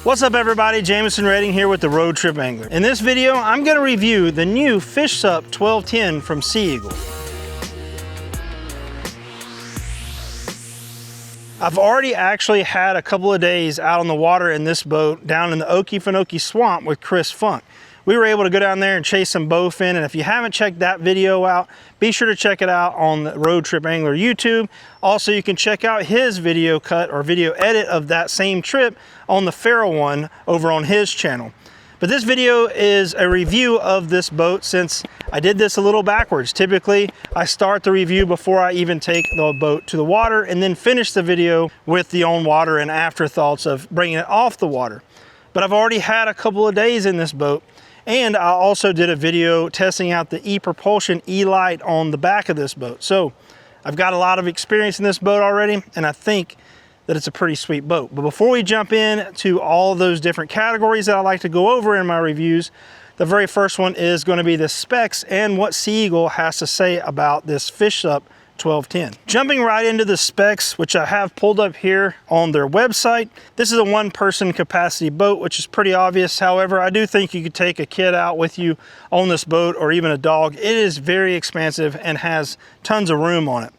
What's up everybody, Jameson Redding here with the Road Trip Angler. In this video, I'm gonna review the new FishSUP 1210 from Sea Eagle. I've already actually had a couple of days out on the water in this boat down in the Okefenokee Swamp with Chris Funk. We were able to go down there and chase some bowfin, and if you haven't checked that video out, be sure to check it out on the Road Trip Angler YouTube. Also, you can check out his video cut or video edit of that same trip on the Feral one over on his channel. But this video is a review of this boat since I did this a little backwards. Typically, I start the review before I even take the boat to the water and then finish the video with the on water and afterthoughts of bringing it off the water. But I've already had a couple of days in this boat, and I also did a video testing out the E-Propulsion E-Light on the back of this boat. So I've got a lot of experience in this boat already, and I think that it's a pretty sweet boat. But before we jump in to all of those different categories that I like to go over in my reviews, the very first one is going to be the specs and what Sea Eagle has to say about this FishSUP 1210. Jumping right into the specs, which I have pulled up here on their website. This is a one-person capacity boat, which is pretty obvious. However, I do think you could take a kid out with you on this boat or even a dog. It is very expansive and has tons of room on it.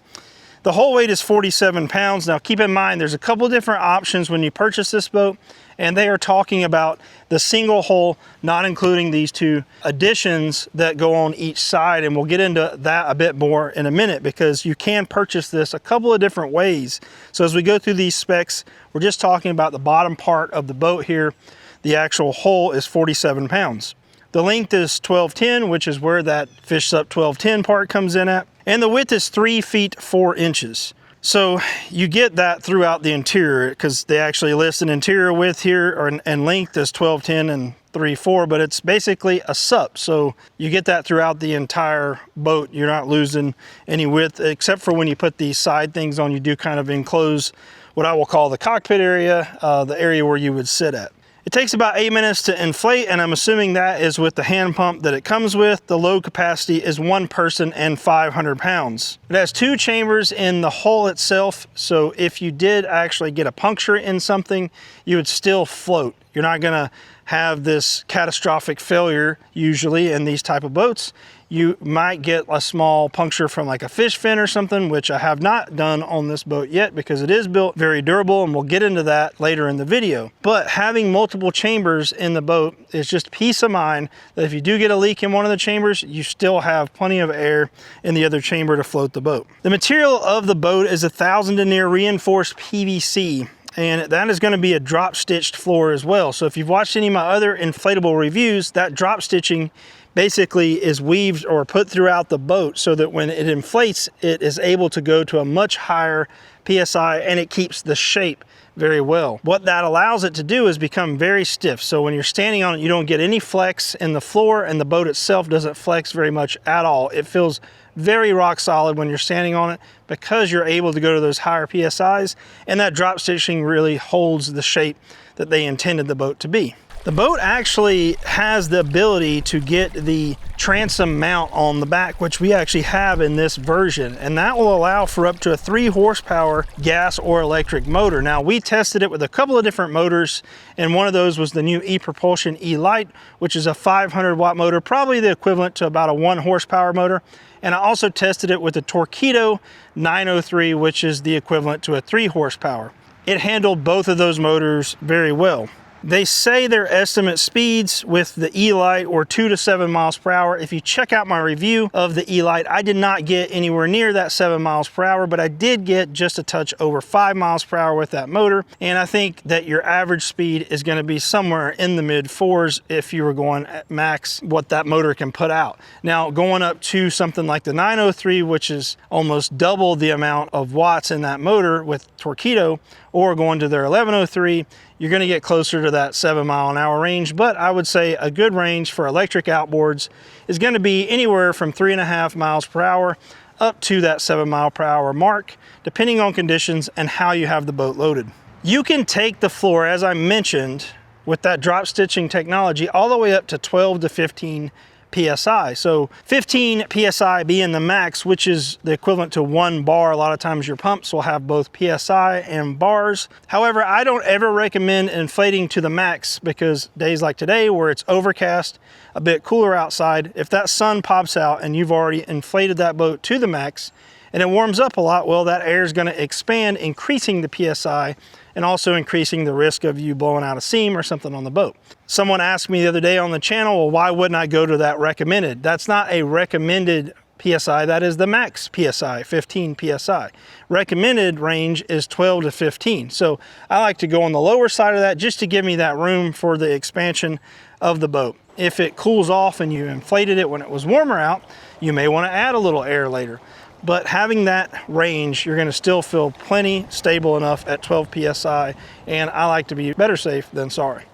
The hull weight is 47 pounds. Now keep in mind, there's a couple different options when you purchase this boat, and they are talking about the single hull, not including these two additions that go on each side. And we'll get into that a bit more in a minute because you can purchase this a couple of different ways. So as we go through these specs, we're just talking about the bottom part of the boat here. The actual hull is 47 pounds. The length is 1210, which is where that FishSUP 1210 part comes in at. And the width is 3 feet 4 inches. So you get that throughout the interior because they actually list an interior width here and length is 1210 and 3.4, but it's basically a SUP. So you get that throughout the entire boat. You're not losing any width except for when you put these side things on, you do kind of enclose what I will call the cockpit area, the area where you would sit at. It takes about 8 minutes to inflate, and I'm assuming that is with the hand pump that it comes with. The load capacity is 1 person and 500 pounds. It has 2 chambers in the hull itself, so if you did actually get a puncture in something, you would still float. You're not gonna have this catastrophic failure usually in these type of boats. You might get a small puncture from like a fish fin or something, which I have not done on this boat yet because it is built very durable, and we'll get into that later in the video. But having multiple chambers in the boat is just peace of mind that if you do get a leak in one of the chambers, you still have plenty of air in the other chamber to float the boat. The material of the boat is 1,000 denier reinforced PVC. And that is going to be a drop stitched floor as well. So if you've watched any of my other inflatable reviews, that drop stitching basically is weaved or put throughout the boat so that when it inflates, it is able to go to a much higher PSI and it keeps the shape very well. What that allows it to do is become very stiff. So when you're standing on it, you don't get any flex in the floor, and the boat itself doesn't flex very much at all. It feels very rock solid when you're standing on it because you're able to go to those higher PSIs, and that drop stitching really holds the shape that they intended the boat to be. The boat actually has the ability to get the transom mount on the back, which we actually have in this version, and that will allow for up to a 3 horsepower gas or electric motor. Now, we tested it with a couple of different motors, and one of those was the new E-Propulsion E-Light, which is a 500 watt motor, probably the equivalent to about a 1 horsepower motor. And I also tested it with the Torqeedo 903, which is the equivalent to a 3 horsepower. It handled both of those motors very well. They say their estimate speeds with the E-Light were 2 to 7 miles per hour. If you check out my review of the E-Light, I did not get anywhere near that 7 miles per hour, but I did get just a touch over 5 miles per hour with that motor. And I think that your average speed is going to be somewhere in the mid 4s if you were going at max what that motor can put out. Now, going up to something like the 903, which is almost double the amount of watts in that motor with Torqeedo, or going to their 1103, you're going to get closer to that 7 mile an hour range. But I would say a good range for electric outboards is going to be anywhere from 3.5 miles per hour up to that 7 mile per hour mark, depending on conditions and how you have the boat loaded. You can take the floor, as I mentioned, with that drop stitching technology all the way up to 12 to 15 PSI. So 15 PSI being the max, which is the equivalent to 1 bar. A lot of times your pumps will have both PSI and bars. However, I don't ever recommend inflating to the max, because days like today where it's overcast, a bit cooler outside, if that sun pops out and you've already inflated that boat to the max and it warms up a lot, well, that air is going to expand, increasing the PSI and also increasing the risk of you blowing out a seam or something on the boat. Someone asked me the other day on the channel, well, why wouldn't I go to that recommended? That's not a recommended PSI, that is the max PSI, 15 PSI. Recommended range is 12 to 15. So I like to go on the lower side of that just to give me that room for the expansion of the boat. If it cools off and you inflated it when it was warmer out, you may want to add a little air later. But having that range, you're going to still feel plenty stable enough at 12 PSI, and I like to be better safe than sorry.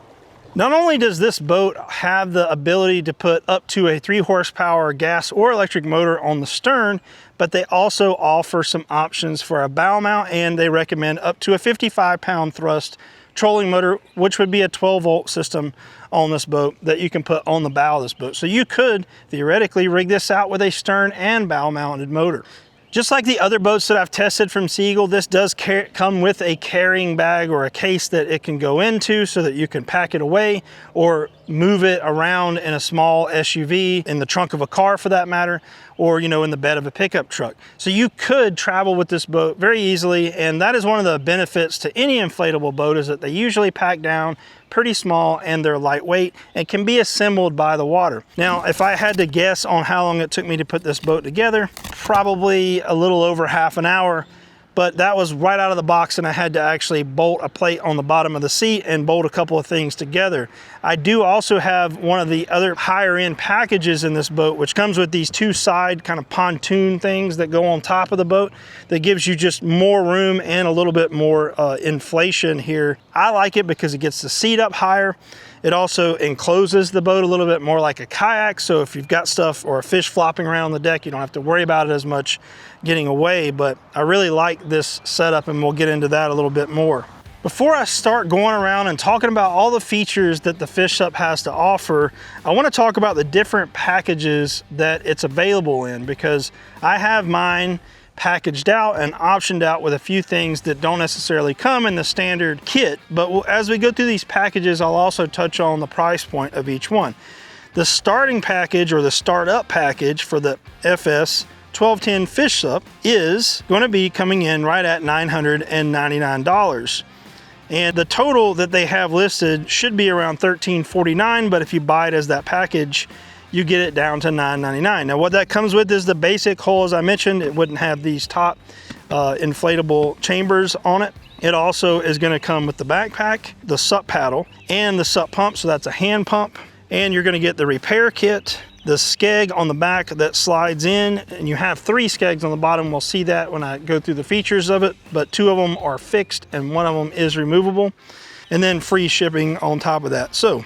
Not only does this boat have the ability to put up to a 3 horsepower gas or electric motor on the stern, but they also offer some options for a bow mount, and they recommend up to a 55-pound thrust trolling motor, which would be a 12-volt system on this boat that you can put on the bow of this boat. So you could theoretically rig this out with a stern and bow mounted motor. Just like the other boats that I've tested from Sea Eagle, this does come with a carrying bag or a case that it can go into so that you can pack it away or move it around in a small SUV, in the trunk of a car for that matter, or in the bed of a pickup truck. So you could travel with this boat very easily, and that is one of the benefits to any inflatable boat, is that they usually pack down pretty small and they're lightweight and can be assembled by the water. Now, if I had to guess on how long it took me to put this boat together, probably a little over half an hour, but that was right out of the box, and I had to actually bolt a plate on the bottom of the seat and bolt a couple of things together. I do also have one of the other higher end packages in this boat, which comes with these 2 side kind of pontoon things that go on top of the boat that gives you just more room and a little bit more inflation here. I like it because it gets the seat up higher. It also encloses the boat a little bit more like a kayak, so if you've got stuff or a fish flopping around on the deck, you don't have to worry about it as much getting away. But I really like this setup, and we'll get into that a little bit more. Before I start going around and talking about all the features that the FishSUP has to offer, I want to talk about the different packages that it's available in, because I have mine packaged out and optioned out with a few things that don't necessarily come in the standard kit. But as we go through these packages, I'll also touch on the price point of each one. The starting package, or the startup package, for the FS1210 FishSUP is going to be coming in right at $999. And the total that they have listed should be around $1349, but if you buy it as that package, you get it down to $999. Now what that comes with is the basic hull. As I mentioned, it wouldn't have these top inflatable chambers on it. It also is going to come with the backpack, the SUP paddle, and the SUP pump, so that's a hand pump. And you're going to get the repair kit, the skeg on the back that slides in, and you have 3 skegs on the bottom. We'll see that when I go through the features of it, but 2 of them are fixed and 1 of them is removable, and then free shipping on top of that. So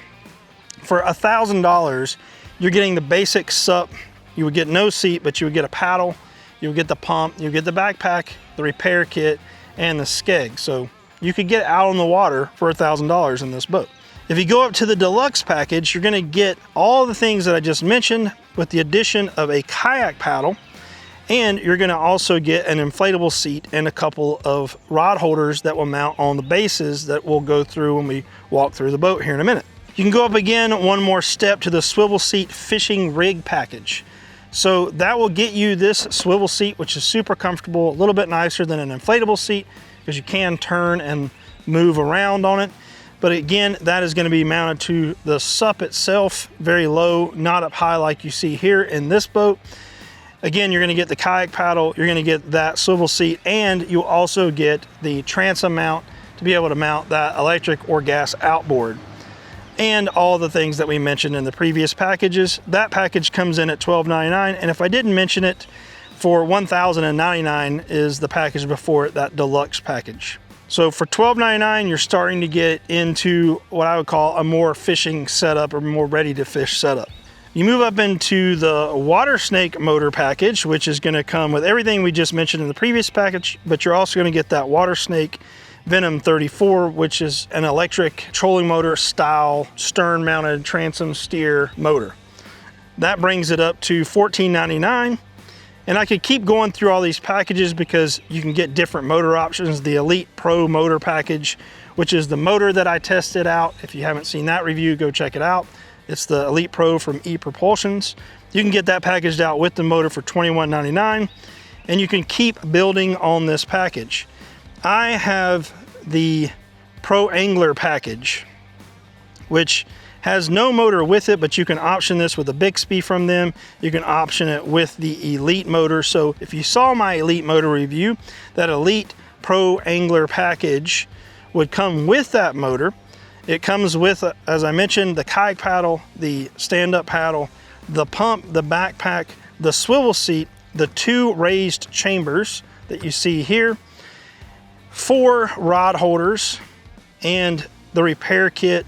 for $1,000, you're getting the basic SUP. You would get no seat, but you would get a paddle, you would get the pump, you would get the backpack, the repair kit, and the skeg. So you could get out on the water for $1,000 in this boat. If you go up to the deluxe package, you're gonna get all the things that I just mentioned with the addition of a kayak paddle, and you're gonna also get an inflatable seat and a couple of rod holders that will mount on the bases that we'll go through when we walk through the boat here in a minute. You can go up again one more step to the swivel seat fishing rig package. So that will get you this swivel seat, which is super comfortable, a little bit nicer than an inflatable seat because you can turn and move around on it. But again, that is going to be mounted to the SUP itself, very low, not up high like you see here in this boat. Again, you're going to get the kayak paddle, you're going to get that swivel seat, and you'll also get the transom mount to be able to mount that electric or gas outboard. And all the things that we mentioned in the previous packages. That package comes in at $1299, and if I didn't mention it, for $1,099 is the package before it, that deluxe package. So for $1299, you're starting to get into what I would call a more fishing setup, or more ready to fish setup. You move up into the water snake motor package, which is going to come with everything we just mentioned in the previous package, but you're also going to get that water snake Venom 34, which is an electric trolling motor style stern mounted transom steer motor. That brings it up to $14.99. And I could keep going through all these packages because you can get different motor options. The Elite Pro motor package, which is the motor that I tested out. If you haven't seen that review, go check it out. It's the Elite Pro from ePropulsions. You can get that packaged out with the motor for $21.99, and you can keep building on this package. I have the Pro Angler package, which has no motor with it, but you can option this with a Bixby from them. You can option it with the Elite motor. So if you saw my Elite motor review, that Elite Pro Angler package would come with that motor. It comes with, as I mentioned, the kayak paddle, the stand-up paddle, the pump, the backpack, the swivel seat, the 2 raised chambers that you see here, 4 rod holders, and the repair kit,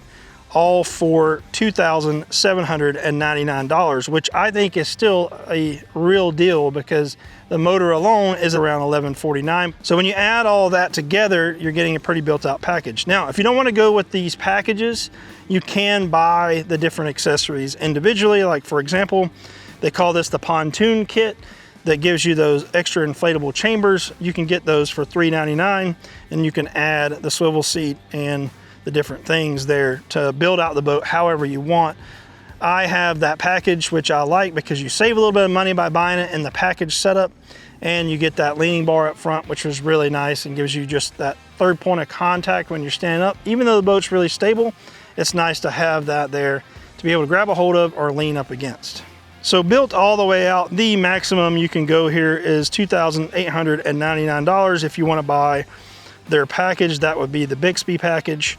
all for $2,799, which I think is still a real deal because the motor alone is around $1,149. So when you add all that together, you're getting a pretty built out package. Now, if you don't want to go with these packages, you can buy the different accessories individually. Like for example, they call this the pontoon kit that gives you those extra inflatable chambers. You can get those for $3.99, and you can add the swivel seat and the different things there to build out the boat however you want. I have that package, which I like because you save a little bit of money by buying it in the package setup, and you get that leaning bar up front, which was really nice and gives you just that third point of contact when you're standing up. Even though the boat's really stable, it's nice to have that there to be able to grab a hold of or lean up against. So built all the way out, the maximum you can go here is $2,899. If you want to buy their package, that would be the Bixby package,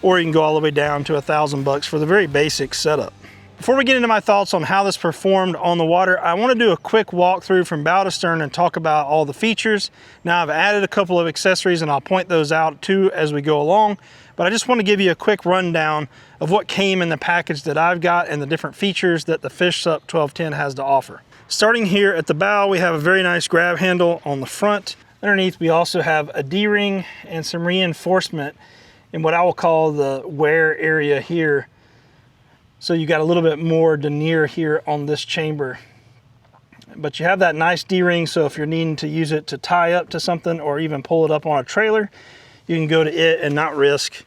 or you can go all the way down to $1,000 for the very basic setup. Before we get into my thoughts on how this performed on the water, I want to do a quick walkthrough from bow to stern and talk about all the features. Now I've added a couple of accessories and I'll point those out too as we go along, but I just want to give you a quick rundown of what came in the package that I've got and the different features that the FishSUP 1210 has to offer. Starting here at the bow, we have a very nice grab handle on the front. Underneath, we also have a D-ring and some reinforcement in what I will call the wear area here. So you got a little bit more denier here on this chamber. But you have that nice D-ring, so if you're needing to use it to tie up to something or even pull it up on a trailer, you can go to it and not risk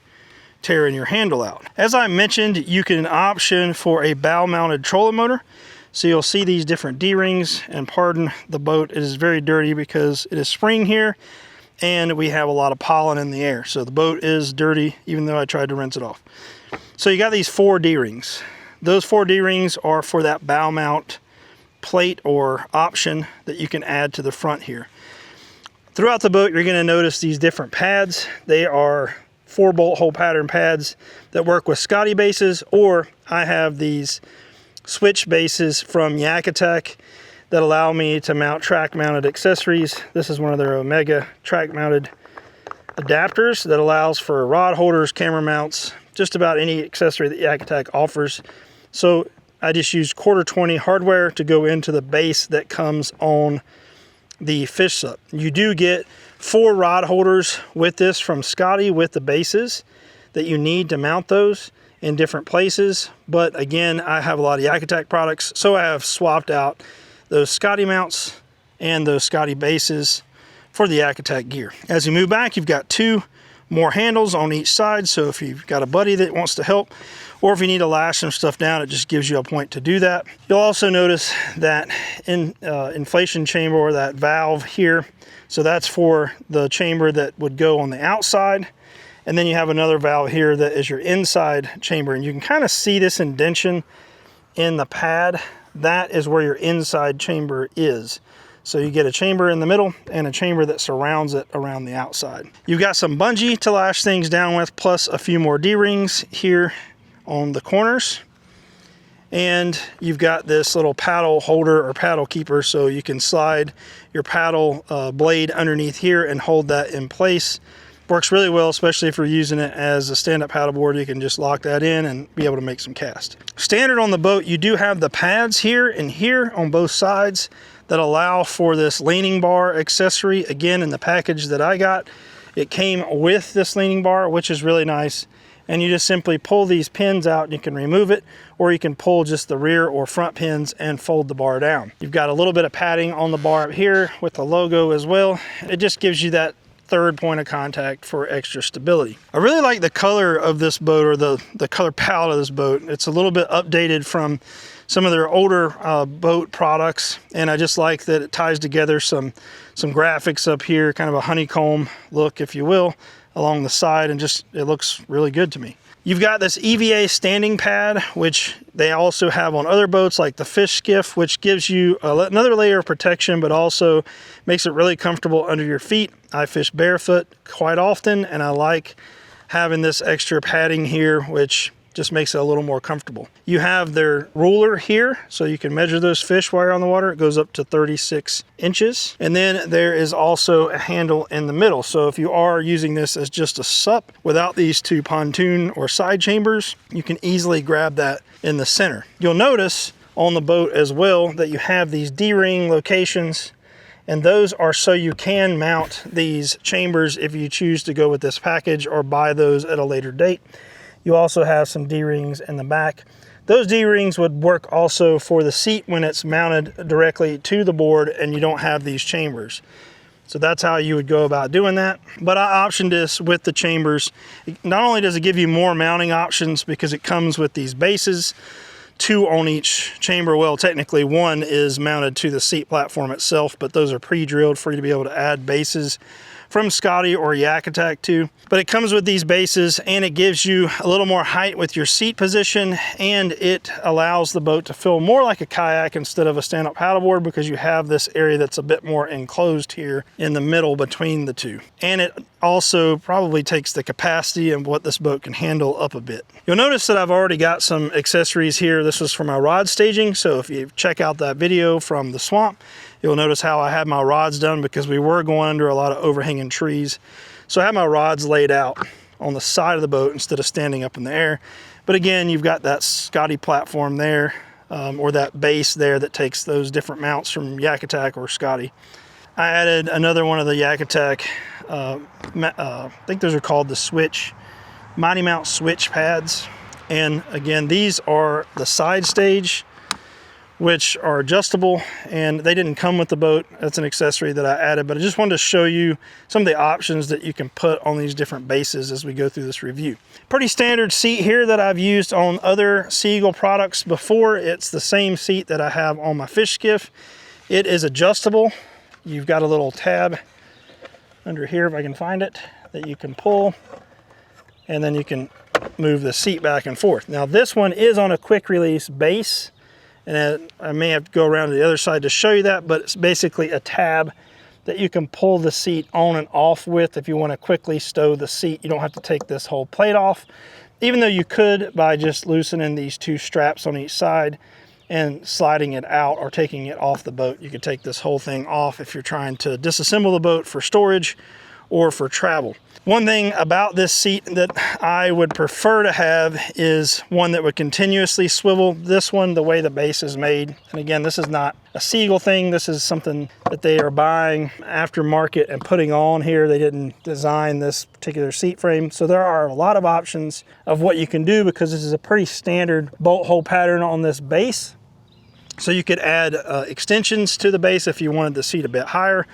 tearing your handle out. As I mentioned, you can option for a bow-mounted trolling motor. So you'll see these different D-rings, and pardon the boat, it is very dirty because it is spring here and we have a lot of pollen in the air. So the boat is dirty even though I tried to rinse it off. So you got these 4 D-rings. Those 4 D-rings are for that bow mount plate or option that you can add to the front here. Throughout the boat, you're going to notice these different pads. They are 4-bolt hole pattern pads that work with Scotty bases, or I have these switch bases from YakAttack that allow me to mount track mounted accessories. This is one of their Omega track mounted adapters that allows for rod holders, camera mounts, just about any accessory that YakAttack offers. So I just used 1/4-20 hardware to go into the base that comes on the FishSUP. You do get 4 rod holders with this from Scotty with the bases that you need to mount those in different places. But again, I have a lot of YakAttack products, so I have swapped out those Scotty mounts and those Scotty bases for the YakAttack gear. As you move back, you've got 2 more handles on each side, so if you've got a buddy that wants to help, or if you need to lash some stuff down, it just gives you a point to do that. You'll also notice that inflation chamber, or that valve here, so that's for the chamber that would go on the outside. And then you have another valve here that is your inside chamber, and you can kind of see this indentation in the pad. That is where your inside chamber is. So you get a chamber in the middle and a chamber that surrounds it around the outside. You've got some bungee to lash things down with, plus a few more D-rings here on the corners. And you've got this little paddle holder or paddle keeper, so you can slide your paddle blade underneath here and hold that in place. Works really well, especially if you're using it as a stand-up paddleboard. You can just lock that in and be able to make some cast. Standard on the boat, you do have the pads here and here on both sides that allow for this leaning bar accessory. Again, in the package that I got, it came with this leaning bar, which is really nice. and you just simply pull these pins out and you can remove it, or you can pull just the rear or front pins and fold the bar down. You've got a little bit of padding on the bar up here with the logo as well. It just gives you that third point of contact for extra stability. I really like the color of this boat, or the color palette of this boat. It's a little bit updated from some of their older boat products, and I just like that it ties together some graphics up here, kind of a honeycomb look, if you will, along the side, and just it looks really good to me. You've got this EVA standing pad, which they also have on other boats like the Fish Skiff, which gives you another layer of protection, but also makes it really comfortable under your feet. I fish barefoot quite often, and I like having this extra padding here, which just makes it a little more comfortable. You have their ruler here, so you can measure those fish while you're on the water. It goes up to 36 inches. And then there is also a handle in the middle. So if you are using this as just a SUP without these two pontoon or side chambers, you can easily grab that in the center. You'll notice on the boat as well that you have these D-ring locations, and those are so you can mount these chambers if you choose to go with this package or buy those at a later date. You also have some D-rings in the back. Those D-rings would work also for the seat when it's mounted directly to the board and you don't have these chambers. So that's how you would go about doing that. But I optioned this with the chambers. Not only does it give you more mounting options because it comes with these bases, 2 on each chamber. Well, technically 1 is mounted to the seat platform itself, but those are pre-drilled for you to be able to add bases from Scotty or YakAttack to. But it comes with these bases, and it gives you a little more height with your seat position, and it allows the boat to feel more like a kayak instead of a stand-up paddleboard, because you have this area that's a bit more enclosed here in the middle between the two. And it also probably takes the capacity of what this boat can handle up a bit. You'll notice that I've already got some accessories here. This was for my rod staging, so if you check out that video from the swamp, you'll notice how I had my rods done because we were going under a lot of overhanging trees. So I had my rods laid out on the side of the boat instead of standing up in the air. But again, you've got that Scotty platform there, or that base there that takes those different mounts from YakAttack or Scotty. I added another one of the YakAttack, I think those are called the switch, Mighty Mount switch pads. And again, these are the side stage, which are adjustable, and they didn't come with the boat. That's an accessory that I added, but I just wanted to show you some of the options that you can put on these different bases as we go through this review. Pretty standard seat here that I've used on other Sea Eagle products before. It's the same seat that I have on my Fish Skiff. It is adjustable. You've got a little tab under here, if I can find it, that you can pull, and then you can move the seat back and forth. Now this one is on a quick release base, and I may have to go around to the other side to show you that, but it's basically a tab that you can pull the seat on and off with if you want to quickly stow the seat. You don't have to take this whole plate off, even though you could by just loosening these 2 straps on each side and sliding it out or taking it off the boat. You could take this whole thing off if you're trying to disassemble the boat for storage or for travel. One thing about this seat that I would prefer to have is one that would continuously swivel. This one, the way the base is made, and again, this is not a Sea Eagle thing. This is something that they are buying aftermarket and putting on here. They didn't design this particular seat frame. So there are a lot of options of what you can do because this is a pretty standard bolt hole pattern on this base. So you could add extensions to the base if you wanted the seat a bit higher.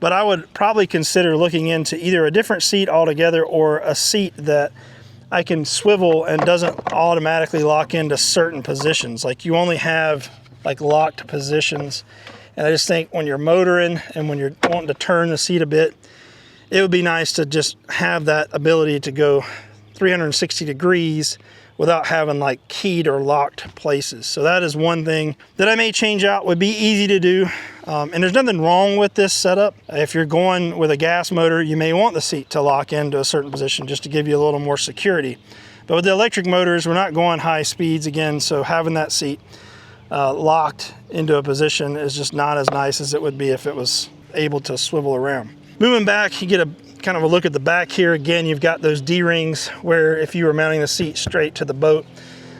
But I would probably consider looking into either a different seat altogether or a seat that I can swivel and doesn't automatically lock into certain positions. Like you only have like locked positions. And I just think when you're motoring and when you're wanting to turn the seat a bit, it would be nice to just have that ability to go 360 degrees without having like keyed or locked places. So that is one thing that I may change out. Would be easy to do. And there's nothing wrong with this setup. If you're going with a gas motor, you may want the seat to lock into a certain position just to give you a little more security. But with the electric motors, we're not going high speeds again, so having that seat locked into a position is just not as nice as it would be if it was able to swivel around. Moving back, you get a kind of a look at the back here. Again, you've got those D-rings where if you were mounting the seat straight to the boat,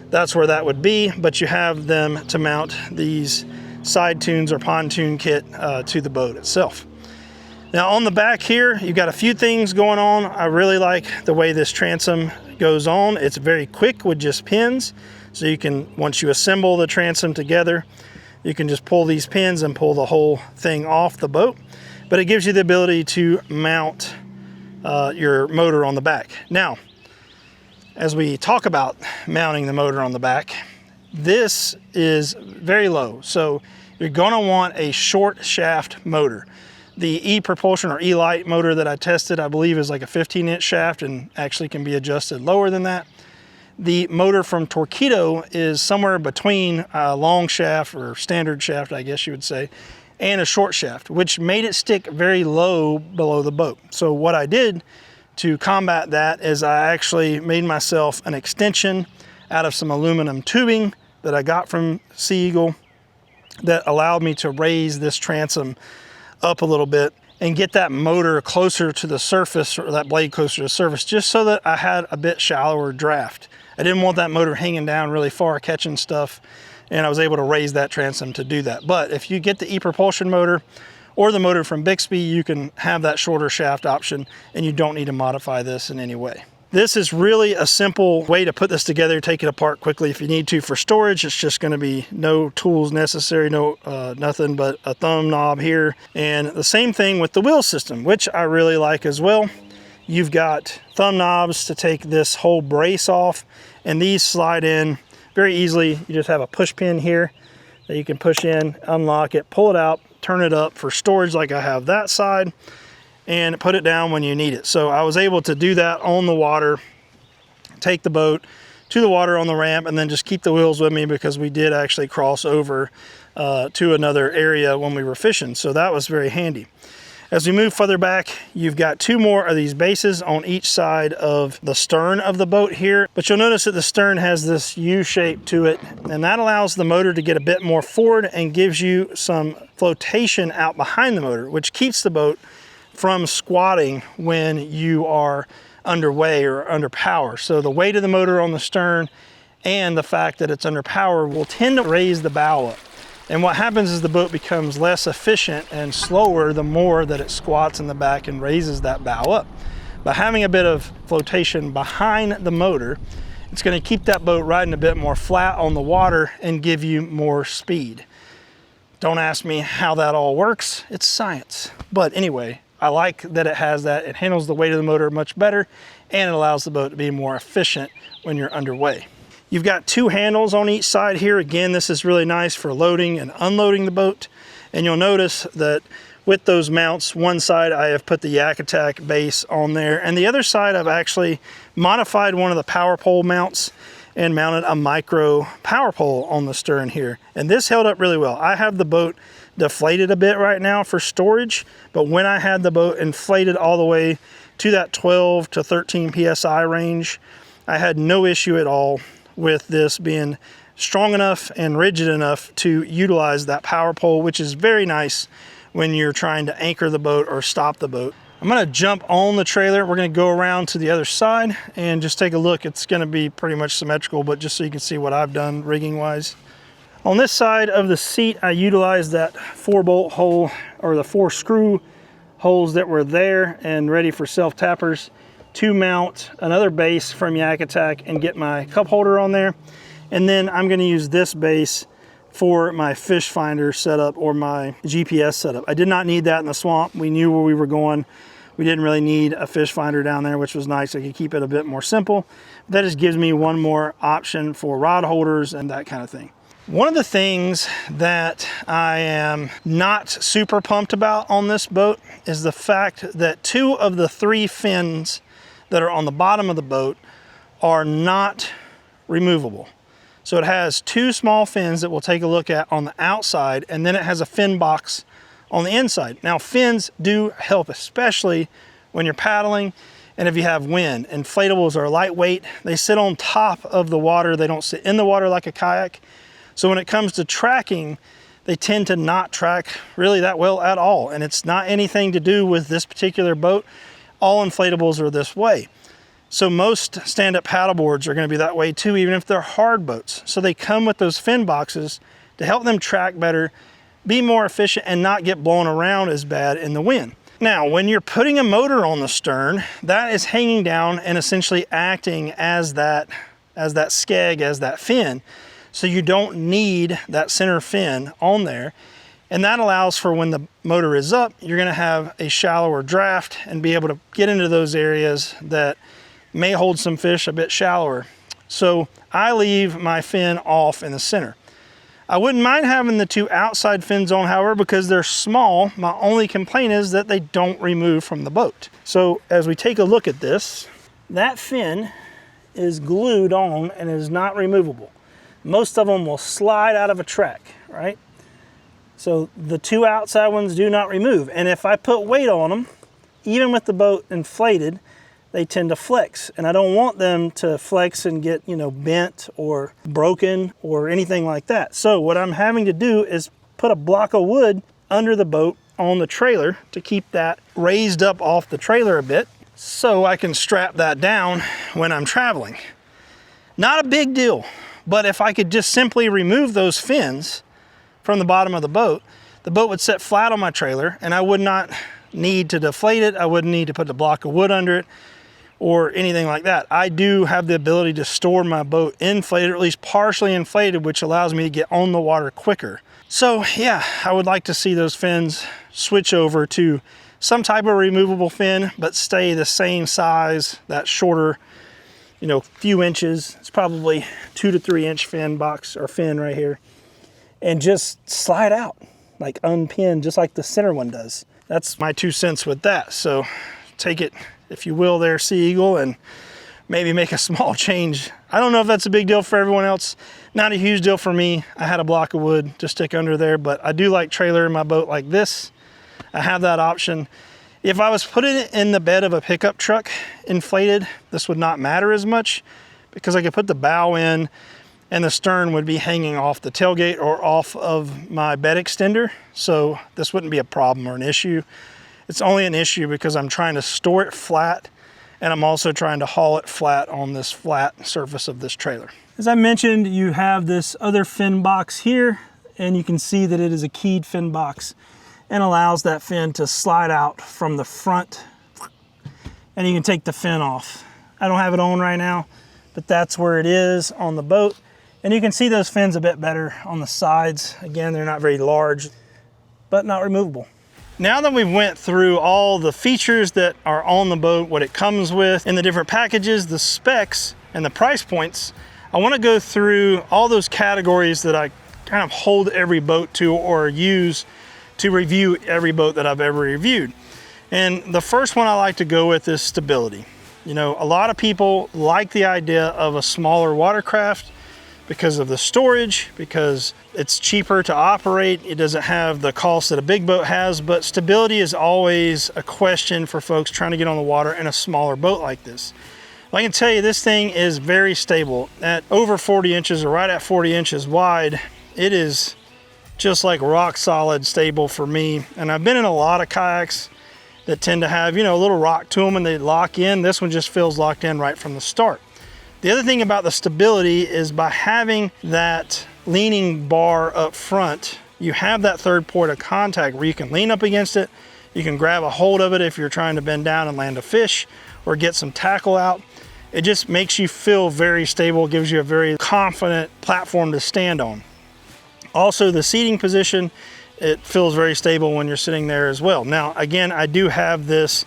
that's where that would be, but you have them to mount these side tunes or pontoon kit to the boat itself. Now on the back here, you've got a few things going on. I really like the way this transom goes on. It's very quick with just pins. So you can, once you assemble the transom together, you can just pull these pins and pull the whole thing off the boat. But it gives you the ability to mount your motor on the back. Now, as we talk about mounting the motor on the back, this is very low. So you're gonna want a short shaft motor. The E-Propulsion or E-Light motor that I tested, I believe is like a 15-inch shaft and actually can be adjusted lower than that. The motor from Torqeedo is somewhere between a long shaft or standard shaft, I guess you would say, and a short shaft, which made it stick very low below the boat. So what I did to combat that is I actually made myself an extension out of some aluminum tubing that I got from Sea Eagle that allowed me to raise this transom up a little bit and get that motor closer to the surface, or that blade closer to the surface, just so that I had a bit shallower draft. I didn't want that motor hanging down really far catching stuff, and I was able to raise that transom to do that. But if you get the E-Propulsion motor or the motor from Bixby, you can have that shorter shaft option and you don't need to modify this in any way. This is really a simple way to put this together, take it apart quickly if you need to. For storage, it's just gonna be no tools necessary, nothing but a thumb knob here. And the same thing with the wheel system, which I really like as well. You've got thumb knobs to take this whole brace off, and these slide in very easily. You just have a push pin here that you can push in, unlock it, pull it out, turn it up for storage like I have that side, and put it down when you need it. So I was able to do that on the water, take the boat to the water on the ramp, and then just keep the wheels with me because we did actually cross over to another area when we were fishing. So that was very handy. As we move further back, you've got two more of these bases on each side of the stern of the boat here. But you'll notice that the stern has this U shape to it, and that allows the motor to get a bit more forward and gives you some flotation out behind the motor, which keeps the boat from squatting when you are underway or under power. So the weight of the motor on the stern and the fact that it's under power will tend to raise the bow up. And what happens is the boat becomes less efficient and slower the more that it squats in the back and raises that bow up. By having a bit of flotation behind the motor, it's going to keep that boat riding a bit more flat on the water and give you more speed. Don't ask me how that all works, it's science. But anyway, I like that it has that. It handles the weight of the motor much better, and it allows the boat to be more efficient when you're underway. You've got two handles on each side here. Again, this is really nice for loading and unloading the boat. And you'll notice that with those mounts, one side I have put the YakAttack base on there, and the other side I've actually modified one of the power pole mounts and mounted a micro power pole on the stern here. And this held up really well. I have the boat deflated a bit right now for storage, but when I had the boat inflated all the way to that 12 to 13 PSI range, I had no issue at all with this being strong enough and rigid enough to utilize that power pole, which is very nice when you're trying to anchor the boat or stop the boat. I'm gonna jump on the trailer. We're gonna go around to the other side and just take a look. It's gonna be pretty much symmetrical, but just so you can see what I've done rigging wise. On this side of the seat, I utilized that 4-bolt hole, or the 4 screw holes that were there and ready for self-tappers, to mount another base from YakAttack and get my cup holder on there. And then I'm going to use this base for my fish finder setup or my GPS setup. I did not need that in the swamp. We knew where we were going. We didn't really need a fish finder down there, which was nice. I could keep it a bit more simple. That just gives me one more option for rod holders and that kind of thing. One of the things that I am not super pumped about on this boat is the fact that 2 of the 3 fins that are on the bottom of the boat are not removable. So it has 2 small fins that we'll take a look at on the outside, and then it has a fin box on the inside. Now, fins do help, especially when you're paddling and if you have wind. Inflatables are lightweight. They sit on top of the water. They don't sit in the water like a kayak. So when it comes to tracking, they tend to not track really that well at all. And it's not anything to do with this particular boat. All inflatables are this way. So most stand-up paddleboards are going to be that way too, even if they're hard boats. So they come with those fin boxes to help them track better, be more efficient, and not get blown around as bad in the wind. Now, when you're putting a motor on the stern, that is hanging down and essentially acting as that skeg, as that fin. So you don't need that center fin on there. And that allows for when the motor is up, you're gonna have a shallower draft and be able to get into those areas that may hold some fish a bit shallower. So I leave my fin off in the center. I wouldn't mind having the two outside fins on, however, because they're small. My only complaint is that they don't remove from the boat. So as we take a look at this, that fin is glued on and is not removable. Most of them will slide out of a track, right? So the two outside ones do not remove. And if I put weight on them, even with the boat inflated, they tend to flex. And I don't want them to flex and get, you know, bent or broken or anything like that. So what I'm having to do is put a block of wood under the boat on the trailer to keep that raised up off the trailer a bit so I can strap that down when I'm traveling. Not a big deal, but if I could just simply remove those fins from the bottom of the boat would sit flat on my trailer and I would not need to deflate it. I wouldn't need to put a block of wood under it or anything like that. I do have the ability to store my boat inflated, or at least partially inflated, which allows me to get on the water quicker. So yeah, I would like to see those fins switch over to some type of removable fin, but stay the same size, that shorter, you know, few inches. It's probably 2 to 3 inch fin box or fin right here. And just slide out, like unpin, just like the center one does. That's my 2 cents with that. So take it, if you will, there, Sea Eagle, and maybe make a small change. I don't know if that's a big deal for everyone else. Not a huge deal for me. I had a block of wood to stick under there, but I do like trailering my boat like this. I have that option. If I was putting it in the bed of a pickup truck inflated, this would not matter as much because I could put the bow in and the stern would be hanging off the tailgate or off of my bed extender. So this wouldn't be a problem or an issue. It's only an issue because I'm trying to store it flat and I'm also trying to haul it flat on this flat surface of this trailer. As I mentioned, you have this other fin box here and you can see that it is a keyed fin box and allows that fin to slide out from the front and you can take the fin off. I don't have it on right now, but that's where it is on the boat. And you can see those fins a bit better on the sides. Again, they're not very large, but not removable. Now that we've went through all the features that are on the boat, what it comes with, and the different packages, the specs, and the price points, I want to go through all those categories that I kind of hold every boat to or use to review every boat that I've ever reviewed. And the first one I like to go with is stability. You know, a lot of people like the idea of a smaller watercraft because of the storage, because it's cheaper to operate. It doesn't have the cost that a big boat has, but stability is always a question for folks trying to get on the water in a smaller boat like this. Well, I can tell you this thing is very stable. At over 40 inches or right at 40 inches wide, it is just like rock solid stable for me. And I've been in a lot of kayaks that tend to have, you know, a little rock to them and they lock in. This one just feels locked in right from the start. The other thing about the stability is by having that leaning bar up front, you have that third point of contact where you can lean up against it, you can grab a hold of it if you're trying to bend down and land a fish or get some tackle out. It just makes you feel very stable, gives you a very confident platform to stand on. Also, the seating position, it feels very stable when you're sitting there as well. Now, again, I do have this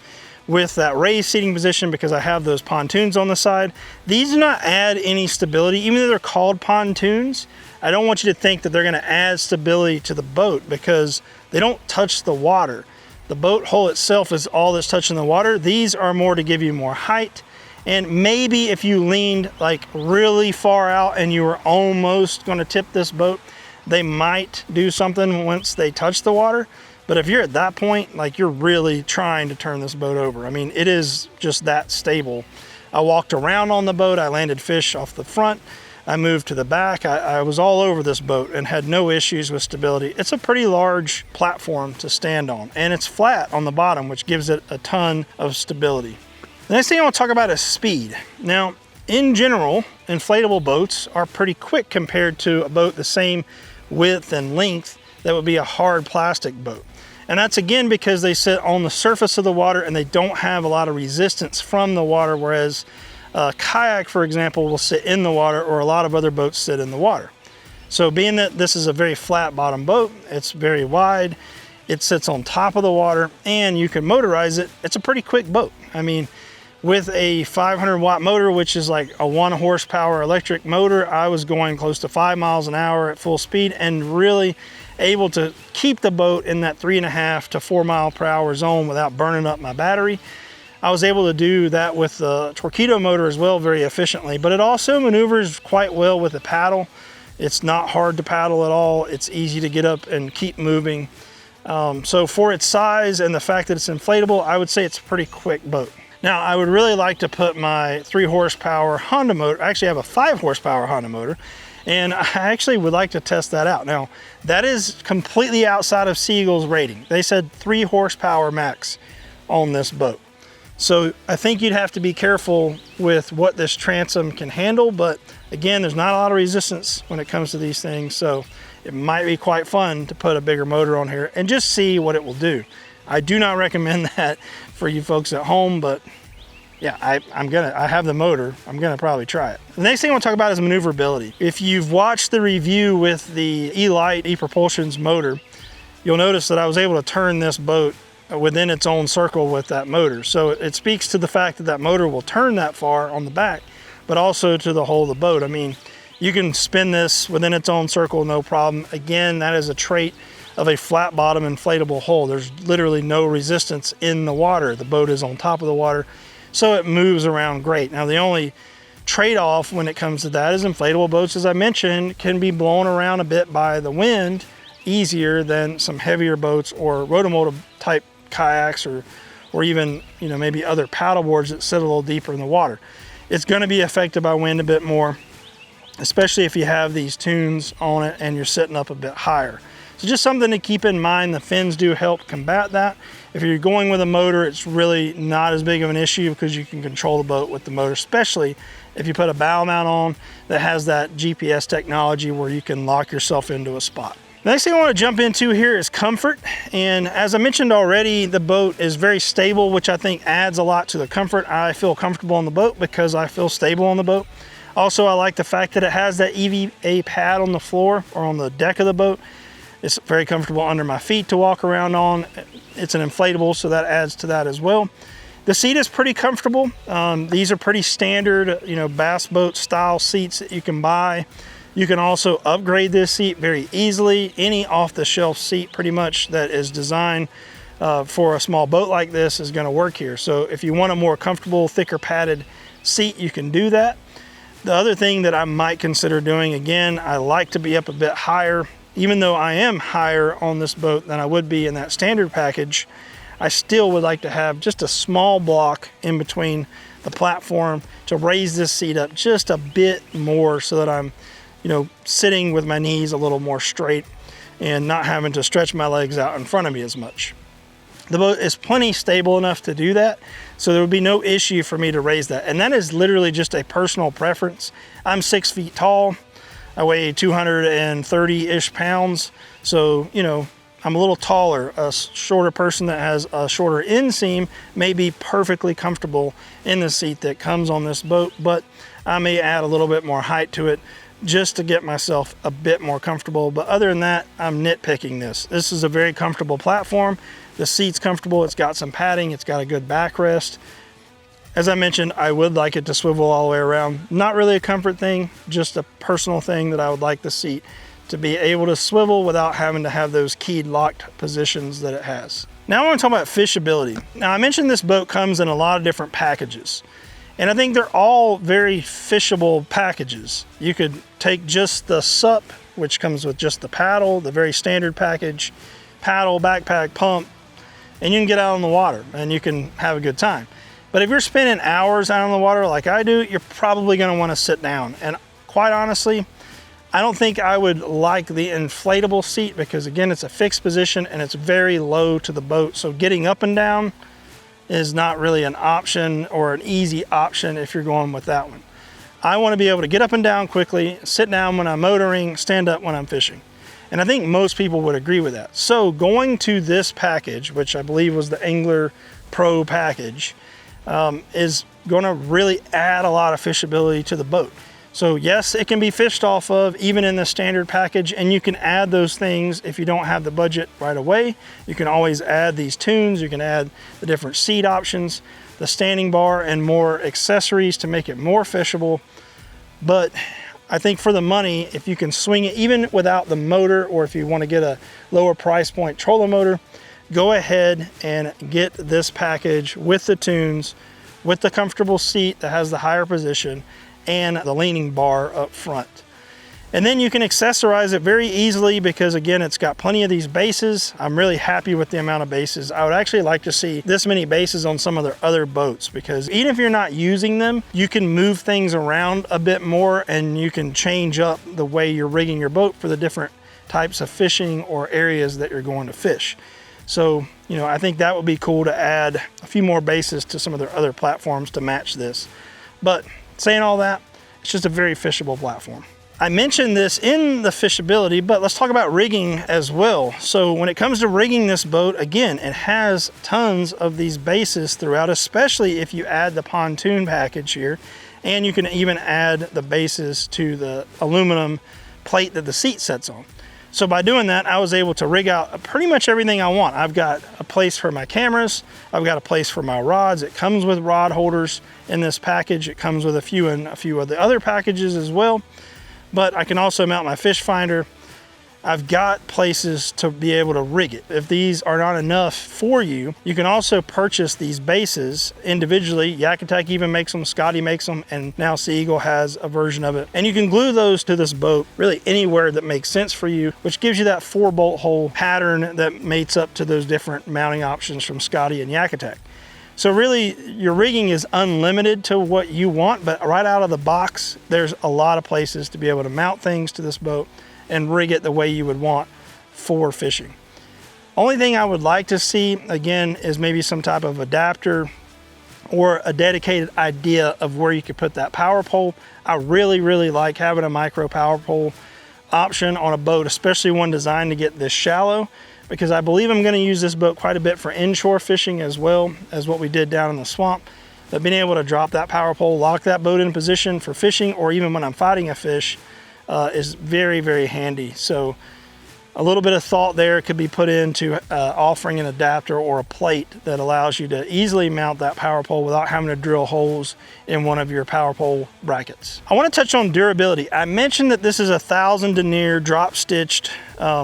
with that raised seating position because I have those pontoons on the side. These do not add any stability, even though they're called pontoons. I don't want you to think that they're gonna add stability to the boat because they don't touch the water. The boat hull itself is all that's touching the water. These are more to give you more height. And maybe if you leaned like really far out and you were almost gonna tip this boat, they might do something once they touch the water. But if you're at that point, like you're really trying to turn this boat over. I mean, it is just that stable. I walked around on the boat. I landed fish off the front. I moved to the back. I was all over this boat and had no issues with stability. It's a pretty large platform to stand on and it's flat on the bottom, which gives it a ton of stability. The next thing I want to talk about is speed. Now, in general, inflatable boats are pretty quick compared to a boat the same width and length that would be a hard plastic boat. And that's again because they sit on the surface of the water and they don't have a lot of resistance from the water, whereas a kayak, for example, will sit in the water, or a lot of other boats sit in the water. So being that this is a very flat bottom boat, it's very wide, it sits on top of the water, and you can motorize it, it's a pretty quick boat. I mean, with a 500 watt motor, which is like a 1 horsepower electric motor, I was going close to 5 miles an hour at full speed and really able to keep the boat in that 3.5 to 4 mile per hour zone without burning up my battery. I was able to do that with the Torqeedo motor as well, very efficiently, but it also maneuvers quite well with the paddle. It's not hard to paddle at all. It's easy to get up and keep moving. So for its size and the fact that it's inflatable, I would say it's a pretty quick boat. Now, I would really like to put my 3 horsepower Honda motor, I actually have a 5 horsepower Honda motor, and I actually would like to test that out. Now, that is completely outside of Sea Eagle's rating. They said 3 horsepower max on this boat. So I think you'd have to be careful with what this transom can handle, but again, there's not a lot of resistance when it comes to these things, so it might be quite fun to put a bigger motor on here and just see what it will do. I do not recommend that for you folks at home, but yeah, I have the motor. I'm gonna probably try it. The next thing I want to talk about is maneuverability. If you've watched the review with the E-Lite ePropulsion's motor, you'll notice that I was able to turn this boat within its own circle with that motor. So it speaks to the fact that that motor will turn that far on the back, but also to the whole of the boat. I mean, you can spin this within its own circle, no problem. Again, that is a trait of a flat bottom inflatable hull. There's literally no resistance in the water. The boat is on top of the water, so it moves around great. Now, the only trade-off when it comes to that is inflatable boats, as I mentioned, can be blown around a bit by the wind easier than some heavier boats or rotomotive type kayaks, or even, you know, maybe other paddle boards that sit a little deeper in the water. It's going to be affected by wind a bit more, especially if you have these tunes on it and you're sitting up a bit higher. So just something to keep in mind. The fins do help combat that. If you're going with a motor, it's really not as big of an issue because you can control the boat with the motor, especially if you put a bow mount on that has that GPS technology where you can lock yourself into a spot. The next thing I want to jump into here is comfort. And as I mentioned already, the boat is very stable, which I think adds a lot to the comfort. I feel comfortable on the boat because I feel stable on the boat. Also, I like the fact that it has that EVA pad on the floor or on the deck of the boat. It's very comfortable under my feet to walk around on. It's an inflatable, so that adds to that as well. The seat is pretty comfortable. These are pretty standard, you know, bass boat style seats that you can buy. You can also upgrade this seat very easily. Any off-the-shelf seat pretty much that is designed for a small boat like this is going to work here. So if you want a more comfortable, thicker padded seat, you can do that. The other thing that I might consider doing, again, I like to be up a bit higher. Even though I am higher on this boat than I would be in that standard package, I still would like to have just a small block in between the platform to raise this seat up just a bit more so that I'm, you know, sitting with my knees a little more straight and not having to stretch my legs out in front of me as much. The boat is plenty stable enough to do that, so there would be no issue for me to raise that. And that is literally just a personal preference. I'm 6 feet tall. I weigh 230-ish pounds. So, you know, I'm a little taller. A shorter person that has a shorter inseam may be perfectly comfortable in the seat that comes on this boat, but I may add a little bit more height to it just to get myself a bit more comfortable. But other than that, I'm nitpicking this. This is a very comfortable platform. The seat's comfortable. It's got some padding. It's got a good backrest. As I mentioned, I would like it to swivel all the way around. Not really a comfort thing, just a personal thing that I would like the seat to be able to swivel without having to have those keyed locked positions that it has. Now I want to talk about fishability. Now I mentioned this boat comes in a lot of different packages, and I think they're all very fishable packages. You could take just the SUP, which comes with just the paddle, the very standard package, paddle, backpack, pump, and you can get out on the water and you can have a good time. But if you're spending hours out on the water like I do, you're probably going to want to sit down. And quite honestly, I don't think I would like the inflatable seat because, again, it's a fixed position and it's very low to the boat. So getting up and down is not really an option or an easy option if you're going with that one. I want to be able to get up and down quickly, sit down when I'm motoring, stand up when I'm fishing. And I think most people would agree with that. So going to this package, which I believe was the Angler Pro package, is going to really add a lot of fishability to the boat. So yes, it can be fished off of even in the standard package, and you can add those things if you don't have the budget right away. You can always add these tunes, you can add the different seat options, the standing bar, and more accessories to make it more fishable. But I think for the money, if you can swing it even without the motor, or if you want to get a lower price point trolling motor, go ahead and get this package with the tunes, with the comfortable seat that has the higher position, and the leaning bar up front. And then you can accessorize it very easily because again, it's got plenty of these bases. I'm really happy with the amount of bases. I would actually like to see this many bases on some of their other boats, because even if you're not using them, you can move things around a bit more and you can change up the way you're rigging your boat for the different types of fishing or areas that you're going to fish. So, you know, I think that would be cool to add a few more bases to some of their other platforms to match this. But saying all that, it's just a very fishable platform. I mentioned this in the fishability, but let's talk about rigging as well. So when it comes to rigging this boat, again, it has tons of these bases throughout, especially if you add the pontoon package here, and you can even add the bases to the aluminum plate that the seat sets on. So by doing that, I was able to rig out pretty much everything I want. I've got a place for my cameras. I've got a place for my rods. It comes with rod holders in this package. It comes with a few of the other packages as well. But I can also mount my fish finder. I've got places to be able to rig it. If these are not enough for you, you can also purchase these bases individually. YakAttack even makes them, Scotty makes them, and now Sea Eagle has a version of it. And you can glue those to this boat really anywhere that makes sense for you, which gives you that 4-bolt hole pattern that mates up to those different mounting options from Scotty and YakAttack. So really, your rigging is unlimited to what you want, but right out of the box, there's a lot of places to be able to mount things to this boat and rig it the way you would want for fishing. Only thing I would like to see, again, is maybe some type of adapter or a dedicated idea of where you could put that power pole. I really, really like having a micro power pole option on a boat, especially one designed to get this shallow, because I believe I'm going to use this boat quite a bit for inshore fishing as well as what we did down in the swamp. But being able to drop that power pole, lock that boat in position for fishing, or even when I'm fighting a fish, is very, very handy. So a little bit of thought there could be put into offering an adapter or a plate that allows you to easily mount that power pole without having to drill holes in one of your power pole brackets. I want to touch on durability. I mentioned that this is a 1000 denier drop stitched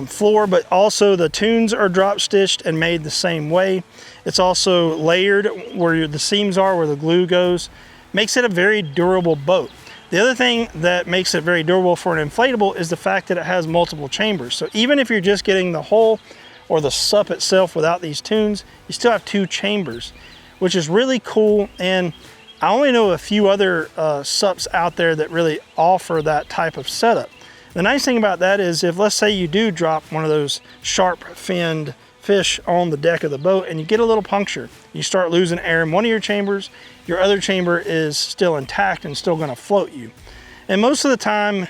floor, but also the tunes are drop stitched and made the same way. It's also layered where the seams are, where the glue goes. Makes it a very durable boat. The other thing that makes it very durable for an inflatable is the fact that it has multiple chambers. So even if you're just getting the hull or the SUP itself without these tunes, you still have 2 chambers, which is really cool. And I only know a few other SUPs out there that really offer that type of setup. The nice thing about that is if, let's say, you do drop one of those sharp finned fish on the deck of the boat and you get a little puncture, you start losing air in one of your chambers, your other chamber is still intact and still going to float you. And most of the time,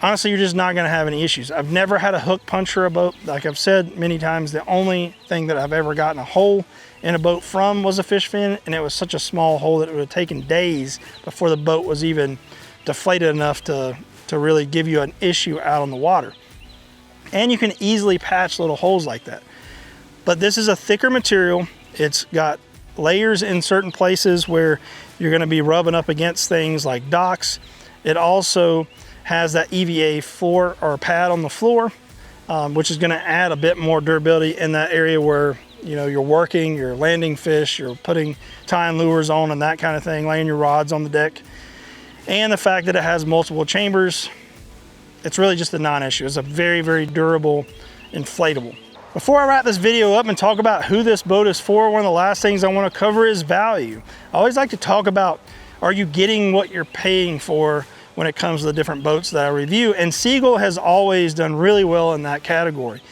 honestly, you're just not going to have any issues. I've never had a hook puncture a boat. Like I've said many times, the only thing that I've ever gotten a hole in a boat from was a fish fin, and it was such a small hole that it would have taken days before the boat was even deflated enough to really give you an issue out on the water. And you can easily patch little holes like that. But this is a thicker material. It's got layers in certain places where you're going to be rubbing up against things like docks. It also has that EVA floor or pad on the floor, which is going to add a bit more durability in that area where, you know, you're working, you're landing fish, you're putting tying lures on and that kind of thing, laying your rods on the deck. And the fact that it has multiple chambers, it's really just a non-issue. It's a very, very durable inflatable. Before I wrap this video up and talk about who this boat is for, one of the last things I want to cover is value. I always like to talk about, are you getting what you're paying for when it comes to the different boats that I review? And Sea Eagle has always done really well in that category.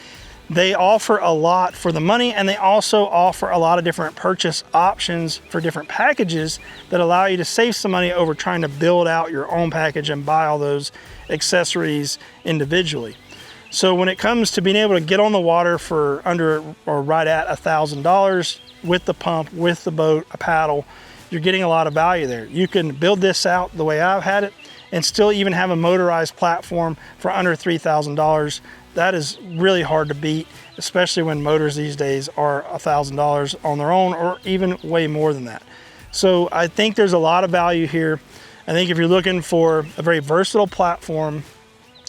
They offer a lot for the money, and they also offer a lot of different purchase options for different packages that allow you to save some money over trying to build out your own package and buy all those accessories individually. So when it comes to being able to get on the water for under or right at $1,000 with the pump, with the boat, a paddle, you're getting a lot of value there. You can build this out the way I've had it and still even have a motorized platform for under $3,000. That is really hard to beat, especially when motors these days are $1,000 on their own, or even way more than that. So I think there's a lot of value here. I think if you're looking for a very versatile platform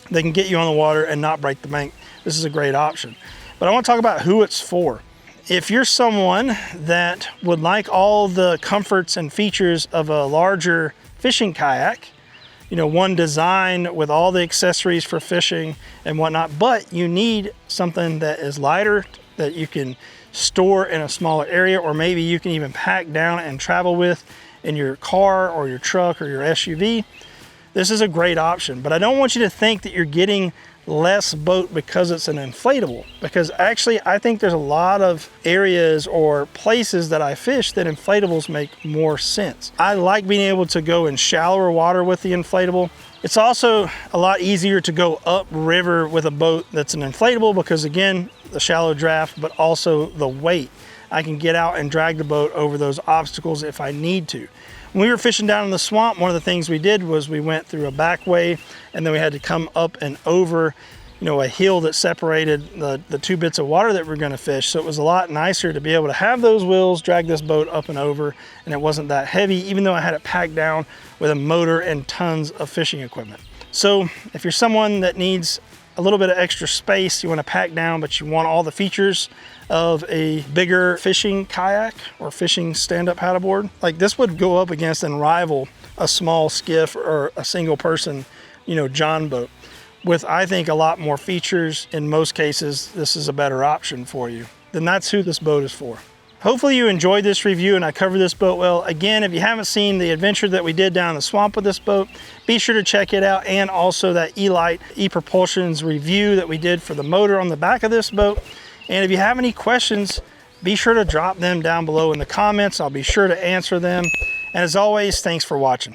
that can get you on the water and not break the bank, this is a great option. But I want to talk about who it's for. If you're someone that would like all the comforts and features of a larger fishing kayak, you know, one designed with all the accessories for fishing and whatnot, but you need something that is lighter, that you can store in a smaller area, or maybe you can even pack down and travel with in your car or your truck or your SUV, this is a great option. But I don't want you to think that you're getting less boat because it's an inflatable, because actually I think there's a lot of areas or places that I fish that inflatables make more sense. I like being able to go in shallower water with the inflatable. It's also a lot easier to go up river with a boat that's an inflatable because, again, the shallow draft, but also the weight. I can get out and drag the boat over those obstacles if I need to. When we were fishing down in the swamp, one of the things we did was we went through a back way, and then we had to come up and over, you know, a hill that separated the two bits of water that we're going to fish. So it was a lot nicer to be able to have those wheels, drag this boat up and over, and it wasn't that heavy, even though I had it packed down with a motor and tons of fishing equipment. So if you're someone that needs a little bit of extra space, you want to pack down, but you want all the features of a bigger fishing kayak or fishing stand-up paddleboard, like this would go up against and rival a small skiff or a single person, you know, John boat. With, I think, a lot more features, in most cases, this is a better option for you. Then that's who this boat is for. Hopefully you enjoyed this review and I covered this boat well. Again, if you haven't seen the adventure that we did down in the swamp with this boat, be sure to check it out, and also that E-Lite E-Propulsion's review that we did for the motor on the back of this boat. And if you have any questions, be sure to drop them down below in the comments. I'll be sure to answer them. And as always, thanks for watching.